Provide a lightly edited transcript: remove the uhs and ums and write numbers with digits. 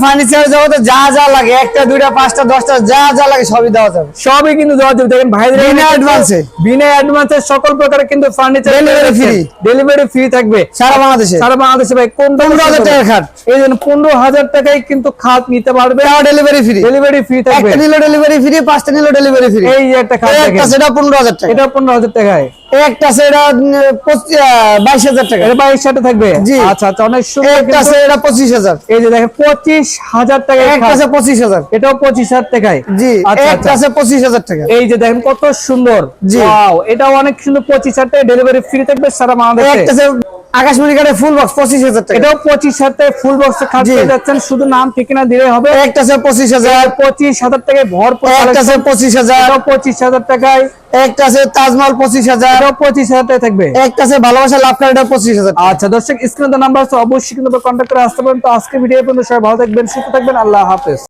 Furniture জগতে যা যা লাগে, একটা দুইটা পাঁচটা দশটা যা যা লাগে সবই দেওয়া যাবে। সবই কিন্তু দেওয়া যাবে। দেখেন ভাইদের বিনা অ্যাডভান্সে, বিনা অ্যাডভান্সে সকল প্রকারের কিন্তু ফার্নিচার ডেলিভারি ফ্রি থাকবে সারা বাংলাদেশে। সারা বাংলাদেশে ভাই কোন 15,000 টাকার খাট, এই জন্য 15,000 টাকায় কিন্তু খাট নিতে পারবে, ডেলিভারি ফ্রি। ডেলিভারি ফ্রি থাকবে, একটা নিলো ডেলিভারি ফ্রি, পাঁচটা নিলো ডেলিভারি ফ্রি। এই যে একটা খাট একটা সেটা 15,000 টাকা, এটা 15,000 টাকায়। একটা সেটা 22,000 টাকা, এটা 22,000 থাকবে। জি আচ্ছা আচ্ছা, অনেক সুন্দর। একটা সেটা 25,000, এই যে দেখেন 25,000 টাকায় একটা আছে 25,000, এটাও 25,000 টাকায়। জি আচ্ছা একটা আছে 25,000 টাকা। এই যে দেখেন কত সুন্দর, জি ওয়াও, এটাও অনেক সুন্দর। 25,000 টাকায় ডেলিভারি ফ্রি থাকবে সারা বাংলাদেশে। একটা আছে আকাশমণি কাঠের ফুল বক্স 25,000 টাকা, এটাও 25,000 টাকায় ফুল বক্স খাট পেয়ে যাচ্ছেন, শুধু নাম ঠিকানা দিলেই হবে। একটা আছে 25,000, 25,000 টাকায় ভরপুর। একটা আছে 25,000, এটাও 25,000 টাকায়। একটা আছে তাজমহল 25,000, এটাও 25,000 টাকায় থাকবে। একটা আছে ভালোবাসা লাভ কার্ড 25,000। আচ্ছা দর্শক, স্ক্রিনে নাম্বার আছে, অবশ্যই কিন্তু কন্ট্যাক্ট করে আসতে পারেন। তো আজকে ভিডিও পর্যন্ত সবাই ভালো থাকবেন, সুস্থ থাকবেন, আল্লাহ হাফেজ।